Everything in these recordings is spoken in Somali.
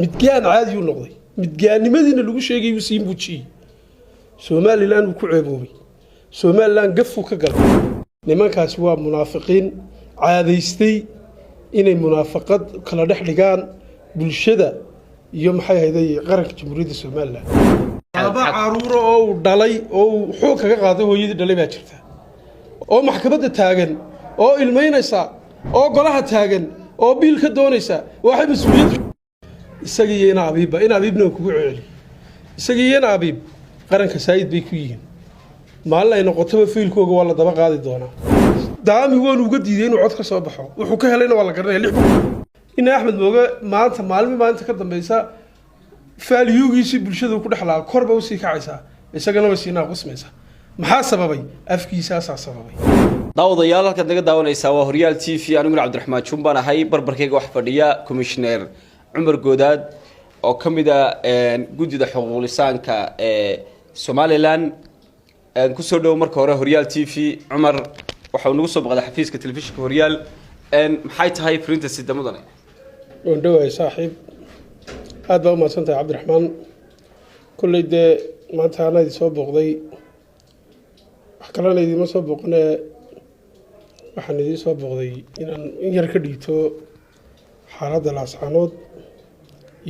midgaan caadi u noqday midgaanimadina lagu sheegay uu siin buuji Somaliland uu ku ceeboobay Somaliland gafu ka galay nimankaas waa munaafiqiin caadaystay inay munaafaqad kala dhex dhigaan bulshada iyo maxay hayday qaranka jamhuuriyadda Somaliland aba caruuro oo dhalay oo xoog kaga qaaday hooyadii dhalay baa jirta oo maxkamadda taagan oo ilmeynaysa oo golaha taagan oo biil ka doonaysa waxay mas'uuliyad isagiina abiibna kugu celi isagiina abiib qaranka saayid bay ku yihiin maalin ay noqotaba fiilkooga waa la daba qaadi doonaa daami waan uga diiday inuu cod ka soo baxo wuxuu ka helayna waa la garanayaa in Axmed Mooge maalinta ka dambaysa faaliyugiisi bulshada ku dhaxlaa korba u sii kacaysa isagana way siinaa qismaysa maxaa sababay afkiisa sababay daawadayaal halka naga daawanaysa waa Horyaal TV anigu Cabdiraxmaan Jumban ahay barbarkayga wax fadhiya commissioner Umar Goodaad oo kamida gudida xuquuqul insaanka Somaliland ku soo dhaw marka hore Horyaal TV Umar waxa uu nagu soo baqday xafiiska telefishinka Horyaal maxay tahay frinta sida mudane oo dhawaay saaxiib aad baa u maasantay Cabdiraxmaan kulay de maanta ana idin soo booqday wax kalena idin ma soo booqnaa waxaan idin soo booqday inaan in yar ka dhigto xaaladda laascaanood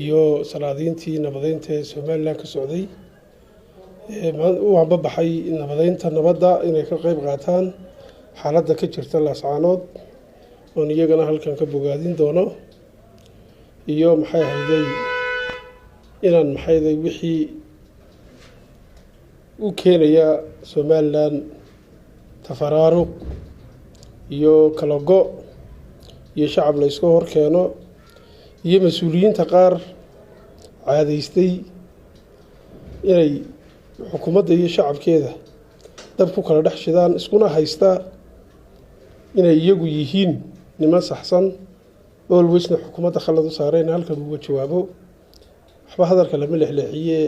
iyo salaadiintii nabadeynta Somaliland ka socday waan baxay nabadeynta nabadda inay ka qayb qaataan xaaladda ka jirta laascaanood oo iyagana halkan ka bogaadin doono iyo maxay hayday inaan maxay hayday wixii u keenaya Somaliland tafaraaruq iyo kala go iyo shacab la isku hor keeno iyo mas'uuliyiinta qaar caadaystay inay xukuumadda iyo shacabkeeda dab ku kala dhex shidaan iskuna haysta inay iyagu yihiin niman saxsan alwaysna xukuumadda khalad u saareen halkan uga jawaabo waxba hadalka lama leexleexiye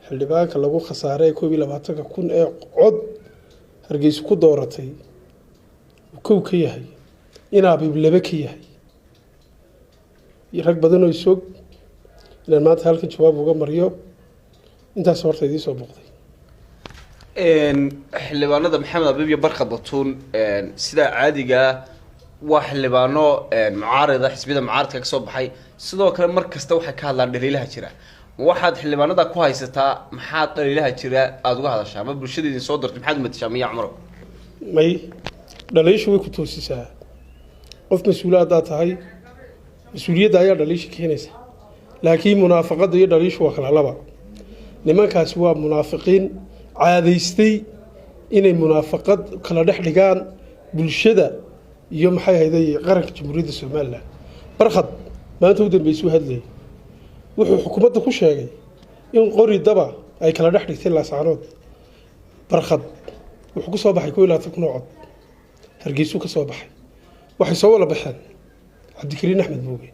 xildhibaanka lagu khasaaray 22,000 ee cod Hargeysa ku dooratay kow ka yahay inaa biblaba ka yahay rag badan oo isog inaan maanta halkan jawaab uga mariyo intaas horta idin soo booqday xildhibaanada Maxamed Abiib iyo Barkad Batuun sida caadiga waa xildhibaano mucaarada xisbiyada mucaaradka ka soo baxay sidoo kale mar kasta waxay ka hadlaan dhaliilaha jira waxaad xildhibaanada ku haysataa maxaa dhaliilaha jira aad uga hadashaa ma bulshada soo dartay maxaad matashaa miyaa Cumar may dhaliishu way ku toosisaa qof mas'uuliyadda tahay mas'uuliyadda ayaa dhaliisha keenaysa laakiin munaafaqada iyo dhaliishu waa kala laba nimankaas waa munaafiqiin caadaystay inay munaafaqad kala dhex dhigaan bulshada iyo maxay hayday qaranka jamhuuriyadda Somaliland Barkad maanta u dambeysay hadlay wuxuu xukuumadda ku sheegay in qori daba ay kala dhex dhigtay laascaanood Barkad wuxuu ku soo baxay 22,000 cod Hargeysa ka soo baxay waxay soo wala baxeen Cabdikariin Axmed Mooge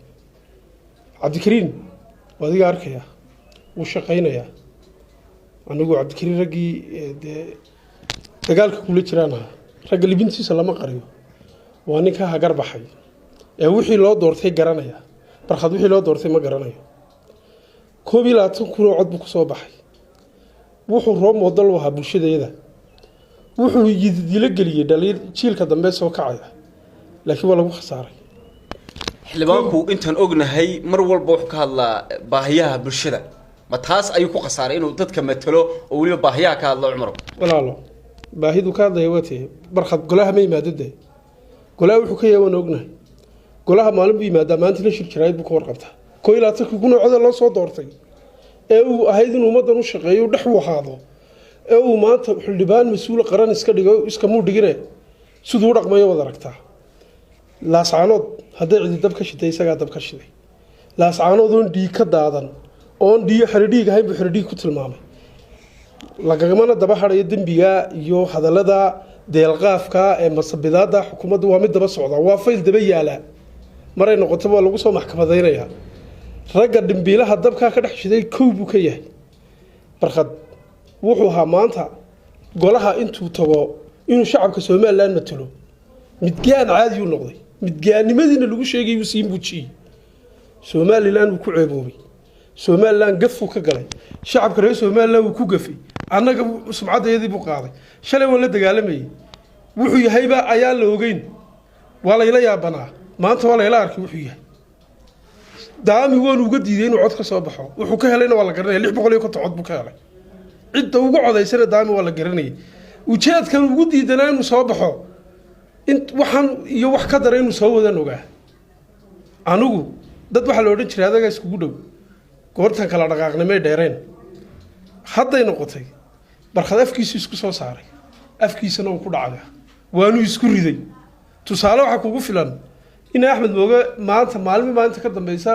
Cabdikariin wadiga arkaya uu shaqeynaya anigu Cabdikariin ragii dagaalka kula jiraan rag libintiisa lama qariyo waa ninka hagar baxay ee wixii loo doortay garanaya Barkad wixii loo doortay ma garanayo 22,000 cod buu ku soo baxay wuxuu roob model waxa bulshadeeda wuxuu yidila galiyay dhaliil jiilka dambe soo kacaya laakiin waa lagu khasaaray xildhibaanku intaan ognahay mar walba wax ka hadla baahiyaha bulshada ma taas ayuu ku khasaaray inuu dadka matalo oo waliba baahiyaha ka hadlo Cumar walaalo baahidu ka hadlay watay Barkad golaha ma yimaadada golaha wuxuu ka yeewan ognahay golaha maalin buu yimaada maanta la shirkirayd buu ka warqabta 22,000 cod loo soo doortay ee uu ahayd in ummadan u shaqeeyo dhex waxaado ee uu maanta xildhibaan mas'uul qaran iska dhigo iska muu dhigine sidoo dhaqmayo wada aragtaa laascaanood haday cid dab ka shiday isaga dab ka shiday laascaanood oo dhig ka daadan oo dhiyo xiriidhiga ahayn buu xiriidhiga ku tilmaamay lagagamana daba harayo dambiga iyo hadalada deelqaafka ee masabidaada xukuumaddu waa mid daba socda waa fayl daba yaala maray noqoto waa lagu soo maxkamadeynaya ragga dambiilaha dabka ka dhex shiday kow buu ka yahay Barkad wuxuu ahaa maanta golaha intuu tago inuu shacabka Somaliland matalo midgaan caadi u noqday midgaanimadina lagu sheegay uu siin buuji somalilan uu ku ceeboobay somalilan gafuu ka galay shacabka reer somalilan uu ku gafay annaga sumcadeedii buu qaaday shalay waa la dagaalamayay wuxuu yahayba ayaa la ogeyn waa la ila yaabanaa maanta waa la ila arkay wuxuu yahay daami waan uga diiday inuu cod ka soo baxo wuxuu ka helayna waa la garanaya 600 cod buu ka helay cidda ugu codaysana daami waa la garanayay ujeedkan ugu diidanaa inuu soo baxo waxaan iyo wax ka daray inuu soo wadan ogaa anigu dad waxa la odhan jiray adaga iskugu dhow goortan kala dhaqaaqnimay dheereen hadday noqotay barkad afkiisu isku soo saaray afkiisana uu ku dhacay waanu isku riday tusaale waxa kugu filan in Axmed Mooge maanta maalinta ka dambaysa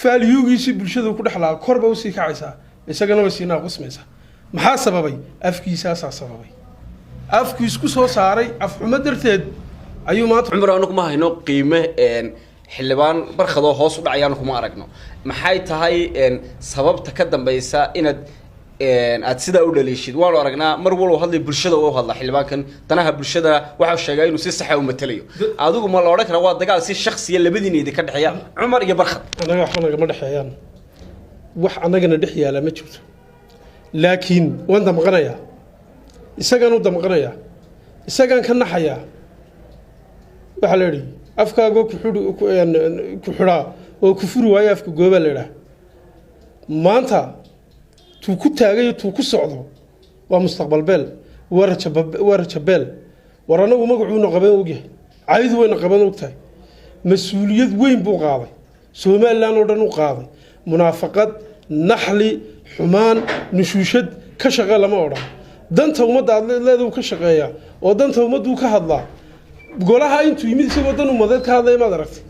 faaliyugiisi bulshada ku dhaxlaa korba u sii kacaysa isagana way siinaa qismaysa maxaa sababay afkiisa sababay afku isku soo saaray af xumo darteed ayuu maanta cumar aanu kuma hayno qiime xildhibaan barkado hoos u dhacayaan kuma aragno maxay tahay sababta ka dambaysa inaad aad sida u dhaleeshid waan aragnaa mar walba hadlay bulshada oo hadla xildhibaankan danaha bulshada waxa sheegay inuu si sax ah u matalayo adigu ma la oran kara waa dagaal si shakhsiya labadiinida ka dhaxaya cumar iyo barkad anaga waxna ma dhaxayaan wax anagana dhex yaala ma jirto laakiin waan damqanaya isagaan u damqanaya isagaan ka naxaya waxa la yiri afkaaga ku xidhaa oo ku furi waayo afka gooba la yiraahdo maanta tuu ku taagay tuu ku socdo waa mustaqbal beel warajabeel waranagu magacuuna qaban ogyahay caayid weyna qaban ogtahay mas'uuliyad weyn buu qaaday Soomaaliland oo dhan u qaaday munaafaqad naxli xumaan nushuushad ka shaqeeya lama oran danta ummadda leedahay ka shaqeeya oo danta ummaddu ka hadlaa golaha intuu yimid isagoo dan ummadeed ka hadlay ma aragtay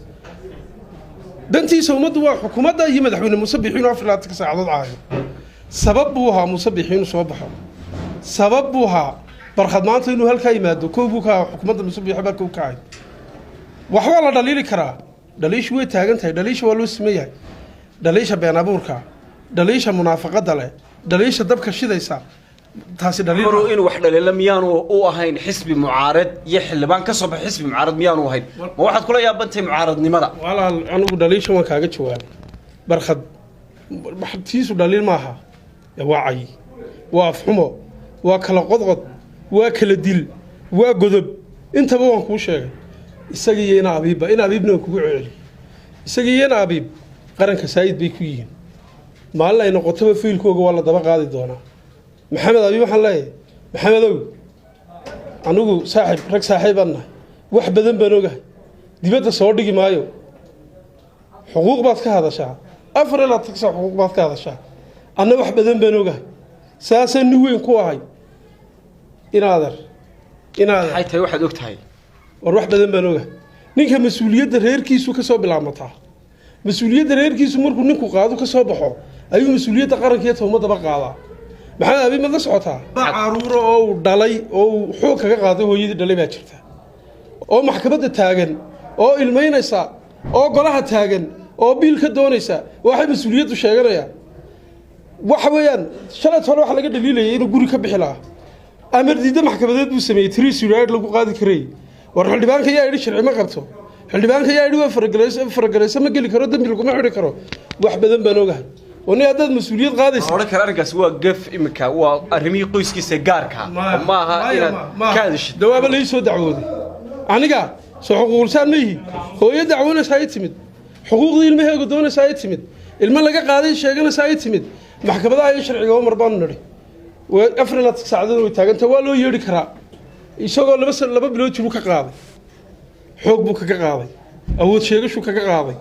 dantiisa ummaddu waa xukuumadda iyo madaxweyne Muuse Biixi oo 4 saacadood caayo sabab buu ahaa Muuse Biixi inuu soo baxo sabab buu ahaa barkad maanta inuu halka yimaado koobu ka xukuumadda Muuse Biixi ba ku kacay wax waa la dhaliili karaa dhaliish way taagan tahay dhaliish waa loo sameeyay dhaliisha been abuurka dhaliisha munaafaqada leh dhaliisha dabka shidaysa taasi dhaliil maro in wax dhaliila miyaanu u ahayn xisbi mucaarad iyo xildhibaan ka soo baxay xisbi mucaarad miyaanu ahayn ma waxaad kula yaabantay mucaaradnimada walaal anigu dhaliisha waan kaaga jawaabay barkad tiisu dhaliil maaha wacyi waa afxumo waa kala qodqod waa kala dil waa godob intaba waan kuu sheegay isagii ina abiibna kugu celi isagii ina abiib qaranka saayid bay ku yihiin maalin ay noqotaba fiilkooga waa la daba qaadi doonaa maxamed abiib waxaan leeyahay maxamedow anigu rag saaxiibaan nahay wax badan baan ogahay dibadda soo dhigi maayo xuquuq baad ka hadashaa afar ilaa tagsa xuquuq baad ka hadashaa anna wax badan baan ogahay saasaan nin weyn ku ahay inaader maxay tahay waxaad og tahay war wax badan baan ogahay ninka mas'uuliyadda reerkiisu ka soo bilaabmataa mas'uuliyadda reerkiisu markuu ninku qaado ka soo baxo ayuu mas'uuliyadda qaranka iyo ummadda ba qaadaa maxaa abi ma la socotaa caruuro oo dhalay oo xoog kaga qaaday hooyadii dhalay baa jirta oo maxkamadda taagan oo ilmeynaysa oo golaha taagan oo biil ka doonaysa waxay mas'uuliyaddu sheeganayaan waxa weeyaan shalay hore waxa laga dhaliilayay inuu guri ka bixi lahaa amar diida maxkamadeed buu sameeyay tiriisuuraad lagu qaadi karay war xildhibaanka yaa idhi sharci ma qabto xildhibaanka yaa idhi waa faragaraysa ma geli karo dambi laguma xidhi karo wax badan baan ogahay وني هذا مسؤولية قادس. أنا كلامي كسوة قف إمكا وأرمي قيس كيس جاركها ما إلى كادش. دوام اللي يسود دعوة. أنا قا سو حقوق الإنسان ميه هو يدعونا سايتمد حقوق ذي المهة قدونا سايتمد الملقى قاعدين شاقنا سايتمد محكمة ذا يشرع يوم ربان نري وأفرن لا تساعدون ويتاجن توالو يوري كرا يسوق بس لباب لو تشوفك قاضي حقوق بك قاضي أو شيء شو كقاضي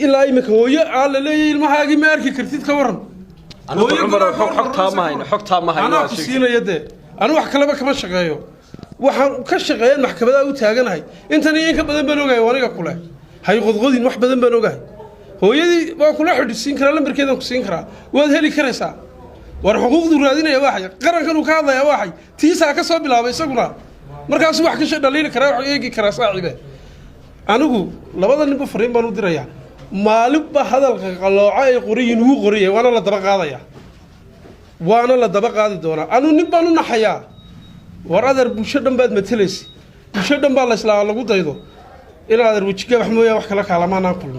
إلا إمك هو على لي المهاجم ماركي كرتيد كورن أنا عمر حقتها ما هي أنا أقصينا يده أنا وحكي لك ما شقيه وكشقيه محكمة أو تاجن هاي أنت نيجي بدن بنوجه وأنا أقوله هاي غضين واحد بدن بنوجه هو يدي وكل واحد السينكرا لما بركض السينكرا وهذا اللي كرسا والحقوق ذرادين يا واحد قرن كانوا كذا يا واحد تيسا كسب بلا بيسقنا مركز واحد كشة دليل كرا يجي كرسا عيبه أنا أقول لبعض الناس فريم بنو دريا مالب هذا القلاعة قرية هو قرية وأنا لا دبق هذا وأنا لا دبق هذا دونا أنا نبانو نحيا ورادر بوشدم بعد مثلث بوشدم بالله سلا الله قد يدو إلى هذا الوجه محمود يا وحكي لك على ما نقول